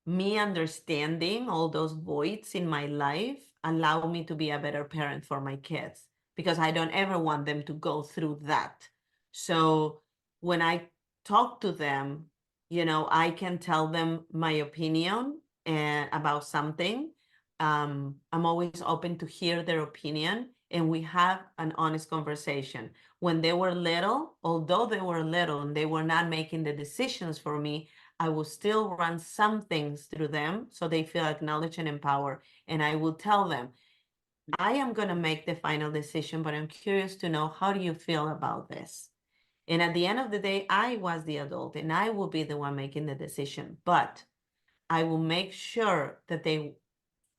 me understanding all those voids in my life allow me to be a better parent for my kids because I don't ever want them to go through that. So when I talk to them, I can tell them my opinion and about something. I'm always open to hear their opinion and we have an honest conversation. When they were little, although they were little and they were not making the decisions for me, I will still run some things through them so they feel acknowledged and empowered. And I will tell them, I am going to make the final decision, but I'm curious to know, how do you feel about this? And at the end of the day, I was the adult and I will be the one making the decision, but I will make sure that they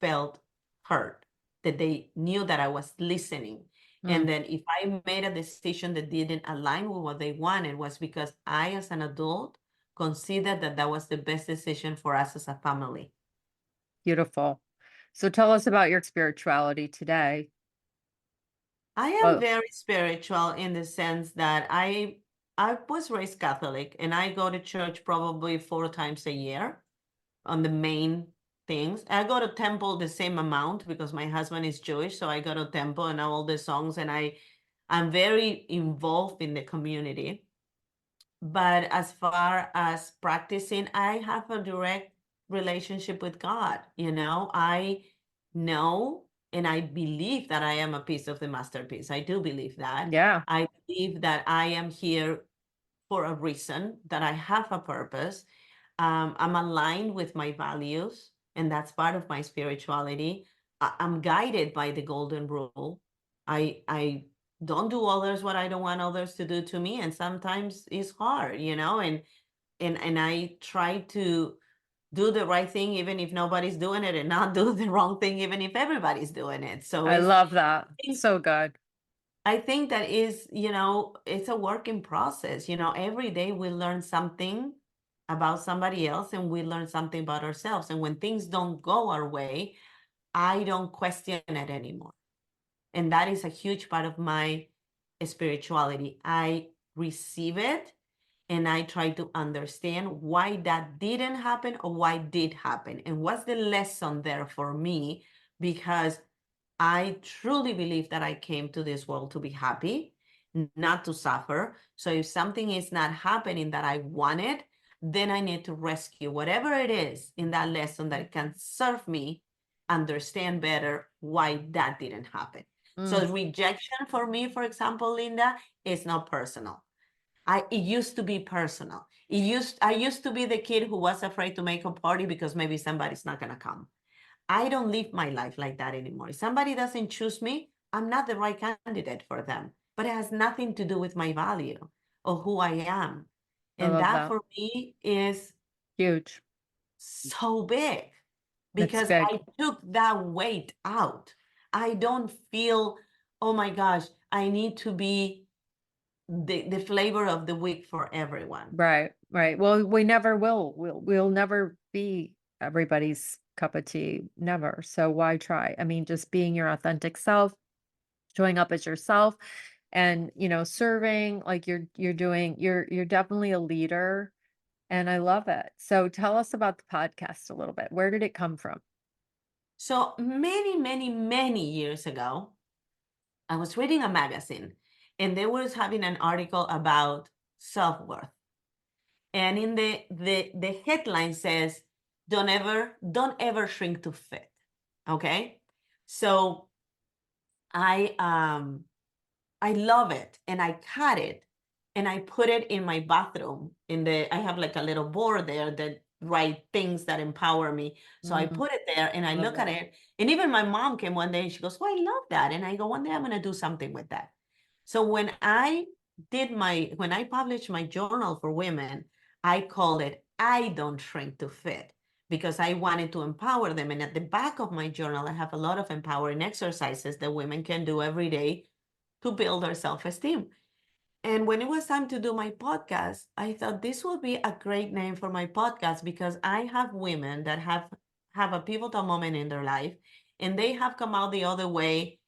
felt heard, that they knew that I was listening. Mm, And then if I made a decision that didn't align with what they wanted, was because I, as an adult, considered that that was the best decision for us as a family. beautiful. So tell us about your spirituality today. I am Well, very spiritual in the sense that I was raised Catholic and I go to church probably 4 times a year on the main things. I go to temple the same amount because my husband is Jewish, so I go to temple and all the songs, and I'm very involved in the community. But as far as practicing, I have a direct relationship with God. I know and I believe that I am a piece of the masterpiece. I do believe that. yeah, I believe that I am here for a reason, that I have a purpose. I'm aligned with my values, and that's part of my spirituality. I'm guided by the golden rule. I don't do others what I don't want others to do to me, and sometimes it's hard, and I try to do the right thing even if nobody's doing it, and not do the wrong thing even if everybody's doing it. So I love that. So good. I think that is, it's a work in process. Every day we learn something about somebody else and we learn something about ourselves. And when things don't go our way, I don't question it anymore. And that is a huge part of my spirituality. I receive it and I try to understand why that didn't happen or why did happen. And what's the lesson there for me? Because I truly believe that I came to this world to be happy, not to suffer. So if something is not happening that I wanted, then I need to rescue whatever it is in that lesson that can serve me understand better why that didn't happen. Mm, So rejection for me, for example, Linda, is not personal. It used to be personal. I used to be the kid who was afraid to make a party because maybe somebody's not gonna come. I don't live my life like that anymore. If somebody doesn't choose me, I'm not the right candidate for them. But it has nothing to do with my value or who I am. I And love that that. for me is Huge. so big It's because big. I took that weight out. I don't feel, oh my gosh, I need to be the flavor of the week for everyone. Right, right. Well, we never will. We'll never be everybody's cup of tea. Never. So why try? I mean, just being your authentic self, showing up as yourself and, serving like you're doing, you're definitely a leader and I love it. So tell us about the podcast a little bit. Where did it come from? So many, many, many years ago, I was reading a magazine and they was having an article about self-worth. And in the headline says, don't ever shrink to fit. Okay. So I love it and I cut it and I put it in my bathroom. I have like a little board there that write things that empower me. So I Mm, put it there and I love look at that. it. And even my mom came one day and she goes, "Oh, I love that." And I go, "One day I'm gonna do something with that." So when I published my journal for women, I called it "I Don't Shrink to Fit" because I wanted to empower them. And at the back of my journal, I have a lot of empowering exercises that women can do every day to build their self-esteem. And when it was time to do my podcast, I thought this would be a great name for my podcast because I have women that have a pivotal moment in their life and they have come out the other way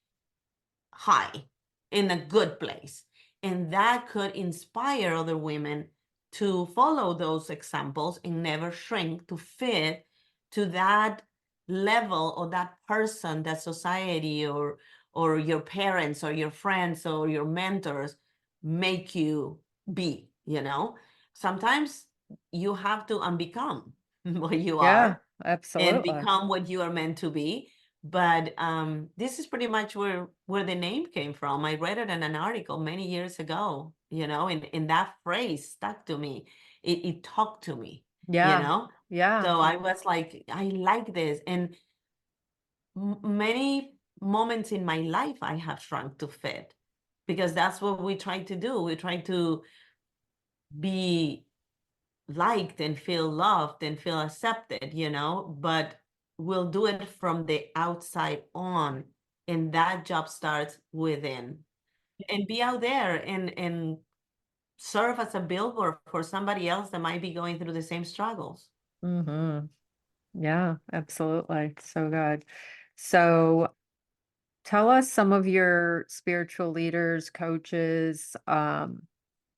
high in a good place. And that could inspire other women to follow those examples and never shrink to fit to that level or that person that society or your parents or your friends or your mentors make you be, you know? Sometimes you have to unbecome what you Yeah, are and absolutely. become what you are meant to be. But this is pretty much where the name came from. I read it in an article many years ago, you know, and that phrase stuck to me. It talked to me, you Yeah. know. Yeah. So I was like, I like this. And many moments in my life I have shrunk to fit because that's what we try to do. We try to be liked and feel loved and feel accepted, you know, but we'll do it from the outside on. And that job starts within. And be out there and serve as a billboard for somebody else that might be going through the same struggles. Mm-hmm. Yeah, absolutely. So good. So tell us some of your spiritual leaders, coaches,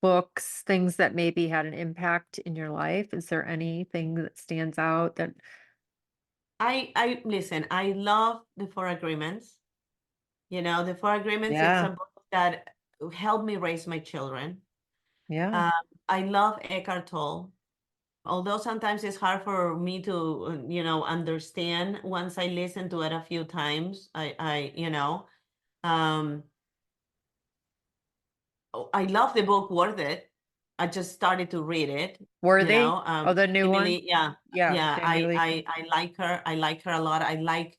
books, things that maybe had an impact in your life. Is there anything that stands out that, I listen, I love the Four Agreements. You know, the Four Agreements, it's a yeah, book that helped me raise my children. yeah, Um, I love Eckhart Tolle. Although sometimes it's hard for me to, you know, understand once I listen to it a few times. You know, um, I love the book Worth It. I just started to read it, you worthy? know. Oh, the new one? Emily, yeah, Yeah, yeah, Jamie Lee. I like her. I like her a lot. I like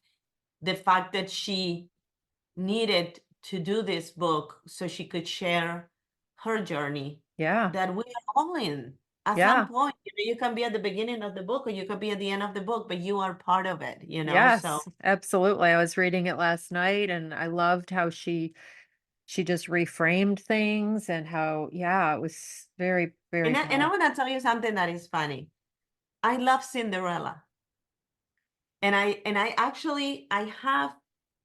the fact that she needed to do this book so she could share her journey Yeah, that we are all in. At some yeah, point, you know, you can be at the beginning of the book or you could be at the end of the book, but you are part of it, you know? So, yes, absolutely. I was reading it last night and I loved how she just reframed things and how, yeah, it was very, very and I powerful. want to tell you something that is funny. I love Cinderella. And I actually I have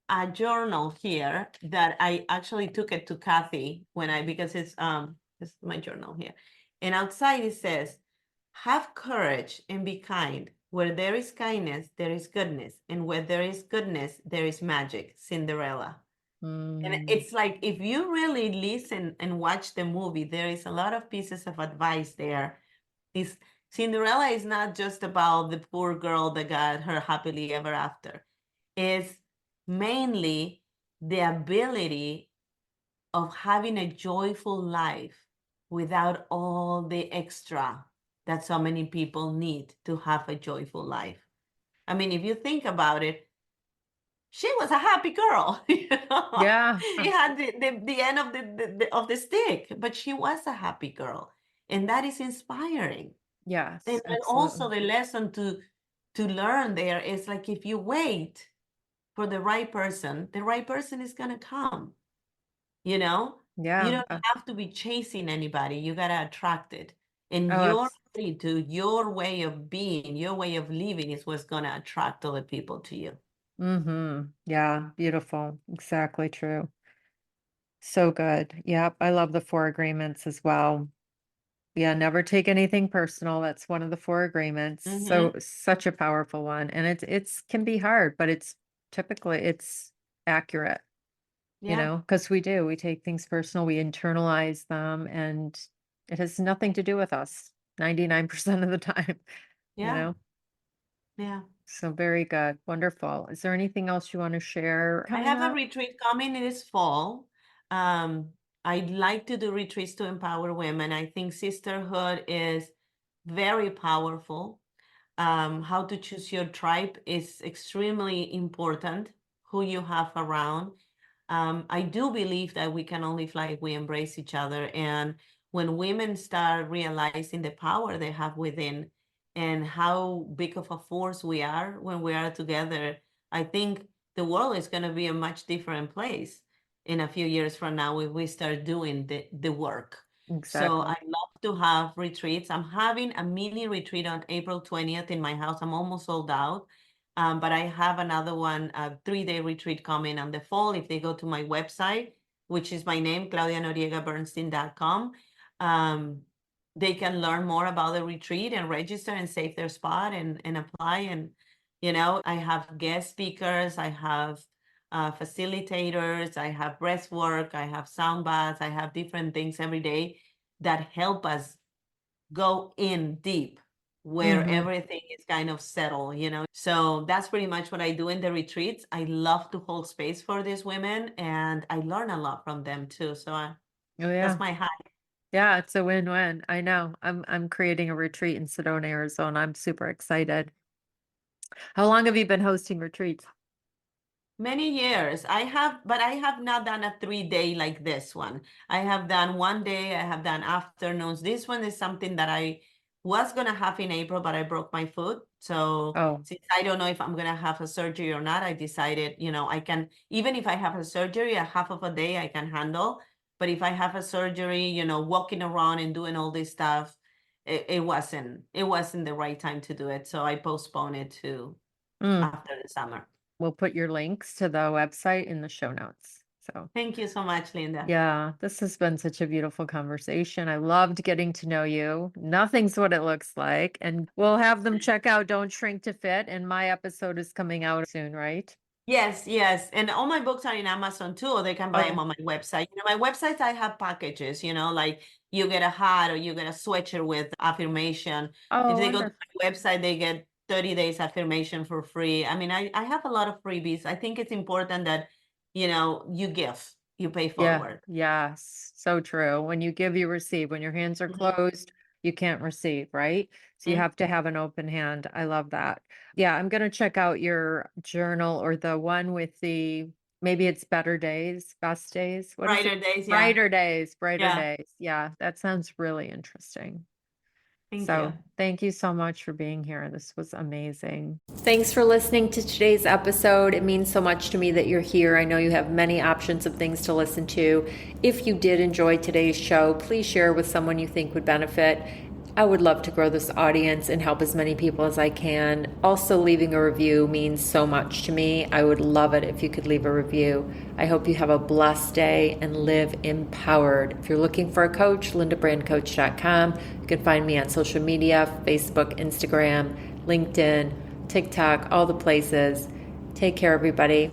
a journal here that I actually took it to Kathy when I because it's my journal here. And outside it says, have courage and be kind. Where there is kindness, there is goodness. And where there is goodness, there is magic. Cinderella. And Mm, it's like if you really listen and watch the movie, there is a lot of pieces of advice there. Is Cinderella is not just about the poor girl that got her happily ever after. It's mainly the ability of having a joyful life without all the extra that so many people need to have a joyful life. I mean, if you think about it, she was a happy girl. You know? yeah, It had the end of of the stick, but she was a happy girl. And that is inspiring. yes, And also absolutely. the lesson to learn there is like if you wait for the right person is gonna come, you know? You Yeah. don't have to be chasing anybody, you gotta attract it. And Oh, your attitude, your way of being, your way of living is what's gonna attract other people to you. mm-hmm. Yeah, beautiful. Exactly true. So good. Yep. I love the four agreements as well. Yeah, never take anything personal. That's one of the four agreements. So Mm-hmm. such a powerful one. And it's can be hard, but it's typically it's accurate, Yeah, because we take things personal, we internalize them, and it has nothing to do with us 99% of the time, you yeah, know? yeah. So very good. Wonderful. Is there anything else you want to share I coming have a up? retreat coming in this fall. Um, I'd like to do retreats to empower women. I think sisterhood is very powerful. How to choose your tribe is extremely important, who you have around. I do believe that we can only fly if we embrace each other. And when women start realizing the power they have within and how big of a force we are when we are together, I think the world is going to be a much different place in a few years from now if we start doing the work. So Exactly. I love to have retreats. I'm having a mini retreat on April 20th in my house. I'm almost sold out. But I have another one, a 3-day retreat coming on the fall. If they go to my website, which is my name, ClaudiaNoriegaBernstein.com, um, they can learn more about the retreat and register and save their spot and apply. And, I have guest speakers, I have facilitators, I have breath work, I have sound baths, I have different things every day that help us go in deep where Hmm. everything is kind of settled. So that's pretty much what I do in the retreats. I love to hold space for these women and I learn a lot from them too. So Oh that's yeah. my high. Yeah, it's a win-win. I know. I'm creating a retreat in Sedona, Arizona. I'm super excited. How long have you been hosting retreats? Many years. But I have not done a 3-day like this one. I have done one day, I have done afternoons. This one is something that I was gonna have in April, but I broke my foot. So Oh, since I don't know if I'm gonna have a surgery or not, I decided, I can, even if I have a surgery, a half of a day I can handle. But if I have a surgery, walking around and doing all this stuff, it wasn't the right time to do it. So I postponed it to mm. after the summer. We'll put your links to the website in the show notes. So, Thank you so much, Linda. yeah, this has been such a beautiful conversation. I loved getting to know you. Nothing's what it looks like. And we'll have them check out Don't Shrink to Fit. And my episode is coming out soon, right? Yes, yes. And all my books are in Amazon too, or they can buy them Oh, on my website. My website, I have packages, like you get a hat or you get a sweatshirt with affirmation. If oh, they go to wonderful. my website, they get 30 days affirmation for free. I mean, I have a lot of freebies. I think it's important that, you give, you pay Yeah, forward. yes, so true. When you give, you receive. When your hands are Mhm. closed, you can't receive, right? So you Mhm. have to have an open hand. I love that. Yeah, I'm gonna check out your journal or the one with the maybe it's better days, best days. What is it? Brighter days, yeah. Brighter days, brighter Yeah. days. Yeah, that sounds really interesting. Thank you. So thank you so much for being here. This was amazing. Thanks for listening to today's episode. It means so much to me that you're here. I know you have many options of things to listen to. If you did enjoy today's show, please share with someone you think would benefit. I would love to grow this audience and help as many people as I can. Also, leaving a review means so much to me. I would love it if you could leave a review. I hope you have a blessed day and live empowered. If you're looking for a coach, lindabrandcoach.com. You can find me on social media, Facebook, Instagram, LinkedIn, TikTok, all the places. Take care, everybody.